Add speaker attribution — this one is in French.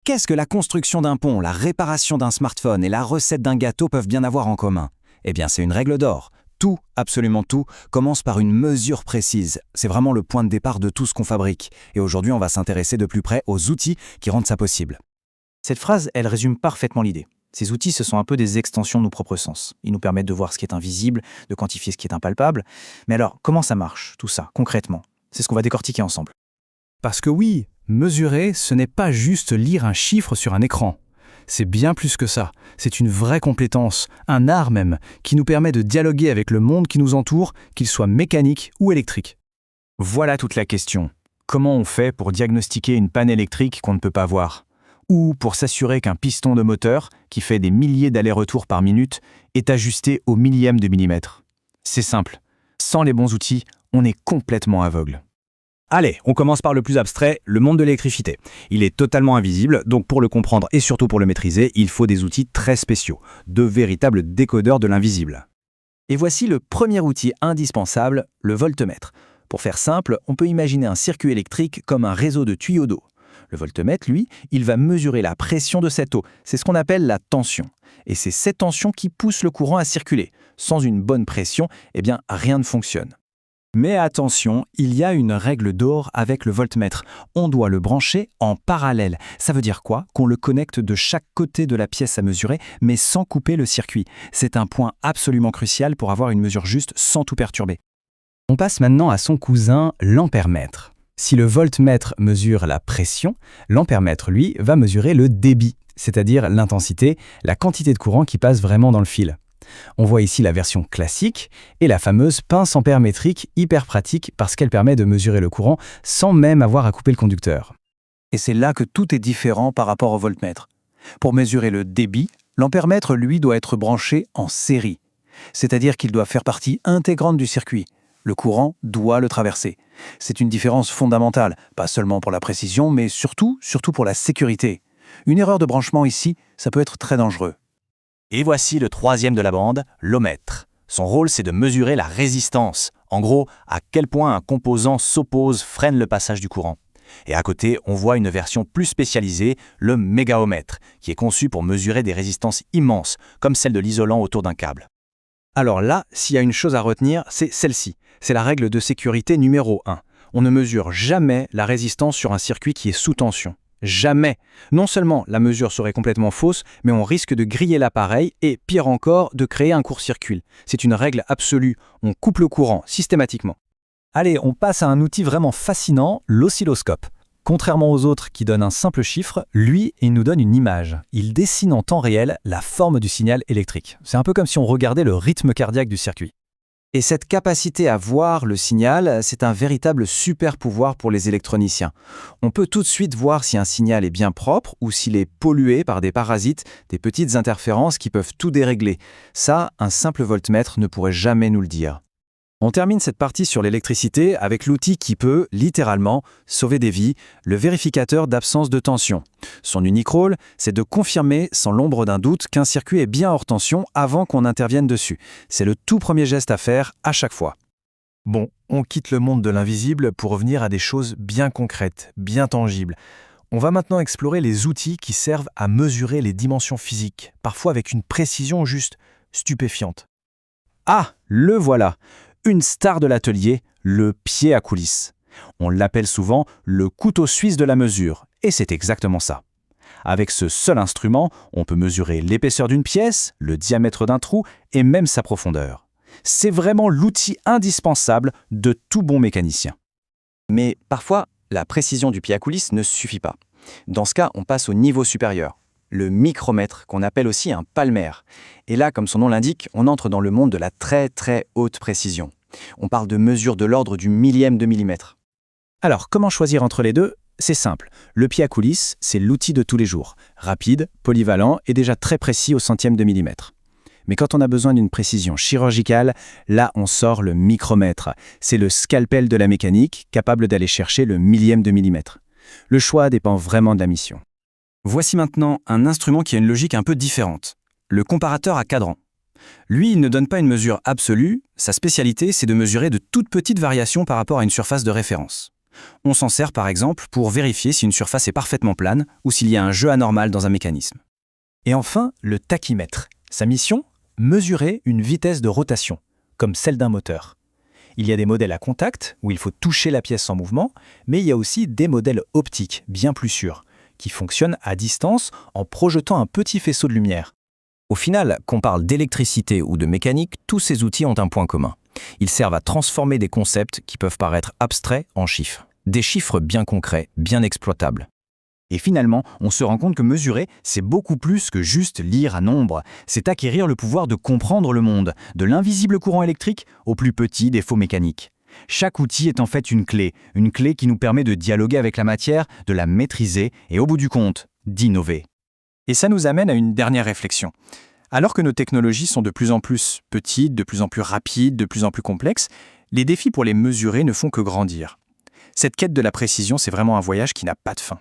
Speaker 1: Qu'est-ce que la construction d'un pont, la réparation d'un smartphone et la recette d'un gâteau peuvent bien avoir en commun? Eh bien, c'est une règle d'or. Tout, absolument tout, commence par une mesure précise. C'est vraiment le point de départ de tout ce qu'on fabrique. Et aujourd'hui, on va s'intéresser de plus près aux outils qui rendent ça possible.
Speaker 2: Cette phrase, elle résume parfaitement l'idée. Ces outils, ce sont un peu des extensions de nos propres sens. Ils nous permettent de voir ce qui est invisible, de quantifier ce qui est impalpable. Mais alors, comment ça marche, tout ça, concrètement? C'est ce qu'on va décortiquer ensemble.
Speaker 3: Parce que oui, mesurer, ce n'est pas juste lire un chiffre sur un écran. C'est bien plus que ça. C'est une vraie compétence, un art même, qui nous permet de dialoguer avec le monde qui nous entoure, qu'il soit mécanique ou électrique.
Speaker 1: Voilà toute la question. Comment on fait pour diagnostiquer une panne électrique qu'on ne peut pas voir? Ou pour s'assurer qu'un piston de moteur, qui fait des milliers d'allers-retours par minute, est ajusté au millième de millimètre? C'est simple. Sans les bons outils, on est complètement aveugle.
Speaker 3: Allez, on commence par le plus abstrait, le monde de l'électricité. Il est totalement invisible, donc pour le comprendre et surtout pour le maîtriser, il faut des outils très spéciaux, de véritables décodeurs de l'invisible.
Speaker 2: Et voici le premier outil indispensable, le voltmètre. Pour faire simple, on peut imaginer un circuit électrique comme un réseau de tuyaux d'eau. Le voltmètre, lui, il va mesurer la pression de cette eau. C'est ce qu'on appelle la tension. Et c'est cette tension qui pousse le courant à circuler. Sans une bonne pression, eh bien, rien ne fonctionne.
Speaker 1: Mais attention, il y a une règle d'or avec le voltmètre. On doit le brancher en parallèle. Ça veut dire quoi? Qu'on le connecte de chaque côté de la pièce à mesurer, mais sans couper le circuit. C'est un point absolument crucial pour avoir une mesure juste sans tout perturber.
Speaker 3: On passe maintenant à son cousin, l'ampèremètre. Si le voltmètre mesure la pression, l'ampèremètre, lui, va mesurer le débit, c'est-à-dire l'intensité, la quantité de courant qui passe vraiment dans le fil. On voit ici la version classique et la fameuse pince ampère-métrique hyper pratique parce qu'elle permet de mesurer le courant sans même avoir à couper le conducteur.
Speaker 2: Et c'est là que tout est différent par rapport au voltmètre. Pour mesurer le débit, l'ampèremètre, lui, doit être branché en série. C'est-à-dire qu'il doit faire partie intégrante du circuit. Le courant doit le traverser. C'est une différence fondamentale, pas seulement pour la précision, mais surtout pour la sécurité. Une erreur de branchement ici, ça peut être très dangereux.
Speaker 4: Et voici le troisième de la bande, l'ohmètre. Son rôle, c'est de mesurer la résistance. En gros, à quel point un composant s'oppose, freine le passage du courant. Et à côté, on voit une version plus spécialisée, le mégaomètre, qui est conçu pour mesurer des résistances immenses, comme celle de l'isolant autour d'un câble.
Speaker 3: Alors là, s'il y a une chose à retenir, c'est celle-ci. C'est la règle de sécurité numéro 1. On ne mesure jamais la résistance sur un circuit qui est sous tension. Jamais. Non seulement la mesure serait complètement fausse, mais on risque de griller l'appareil et, pire encore, de créer un court-circuit. C'est une règle absolue. On coupe le courant systématiquement.
Speaker 1: Allez, on passe à un outil vraiment fascinant, l'oscilloscope. Contrairement aux autres qui donnent un simple chiffre, lui, il nous donne une image. Il dessine en temps réel la forme du signal électrique. C'est un peu comme si on regardait le rythme cardiaque du circuit.
Speaker 2: Et cette capacité à voir le signal, c'est un véritable super pouvoir pour les électroniciens. On peut tout de suite voir si un signal est bien propre ou s'il est pollué par des parasites, des petites interférences qui peuvent tout dérégler. Ça, un simple voltmètre ne pourrait jamais nous le dire.
Speaker 1: On termine cette partie sur l'électricité avec l'outil qui peut, littéralement, sauver des vies, le vérificateur d'absence de tension. Son unique rôle, c'est de confirmer, sans l'ombre d'un doute, qu'un circuit est bien hors tension avant qu'on intervienne dessus. C'est le tout premier geste à faire à chaque fois. Bon, on quitte le monde de l'invisible pour revenir à des choses bien concrètes, bien tangibles. On va maintenant explorer les outils qui servent à mesurer les dimensions physiques, parfois avec une précision juste stupéfiante. Ah, le voilà! Une star de l'atelier, le pied à coulisse. On l'appelle souvent le couteau suisse de la mesure, et c'est exactement ça. Avec ce seul instrument, on peut mesurer l'épaisseur d'une pièce, le diamètre d'un trou et même sa profondeur. C'est vraiment l'outil indispensable de tout bon mécanicien.
Speaker 2: Mais parfois, la précision du pied à coulisse ne suffit pas. Dans ce cas, on passe au niveau supérieur, le micromètre, qu'on appelle aussi un palmaire. Et là, comme son nom l'indique, on entre dans le monde de la très très haute précision. On parle de mesures de l'ordre du millième de millimètre.
Speaker 1: Alors, comment choisir entre les deux? C'est simple. Le pied à coulisse, c'est l'outil de tous les jours. Rapide, polyvalent et déjà très précis au centième de millimètre. Mais quand on a besoin d'une précision chirurgicale, là on sort le micromètre. C'est le scalpel de la mécanique, capable d'aller chercher le millième de millimètre. Le choix dépend vraiment de la mission. Voici maintenant un instrument qui a une logique un peu différente. Le comparateur à cadran. Lui, il ne donne pas une mesure absolue, sa spécialité, c'est de mesurer de toutes petites variations par rapport à une surface de référence. On s'en sert par exemple pour vérifier si une surface est parfaitement plane ou s'il y a un jeu anormal dans un mécanisme.
Speaker 2: Et enfin, le tachymètre. Sa mission ? Mesurer une vitesse de rotation, comme celle d'un moteur. Il y a des modèles à contact, où il faut toucher la pièce en mouvement, mais il y a aussi des modèles optiques, bien plus sûrs, qui fonctionnent à distance en projetant un petit faisceau de lumière.
Speaker 1: Au final, qu'on parle d'électricité ou de mécanique, tous ces outils ont un point commun. Ils servent à transformer des concepts qui peuvent paraître abstraits en chiffres. Des chiffres bien concrets, bien exploitables.
Speaker 4: Et finalement, on se rend compte que mesurer, c'est beaucoup plus que juste lire un nombre. C'est acquérir le pouvoir de comprendre le monde, de l'invisible courant électrique au plus petit défaut mécanique. Chaque outil est en fait une clé qui nous permet de dialoguer avec la matière, de la maîtriser et au bout du compte, d'innover.
Speaker 2: Et ça nous amène à une dernière réflexion. Alors que nos technologies sont de plus en plus petites, de plus en plus rapides, de plus en plus complexes, les défis pour les mesurer ne font que grandir. Cette quête de la précision, c'est vraiment un voyage qui n'a pas de fin.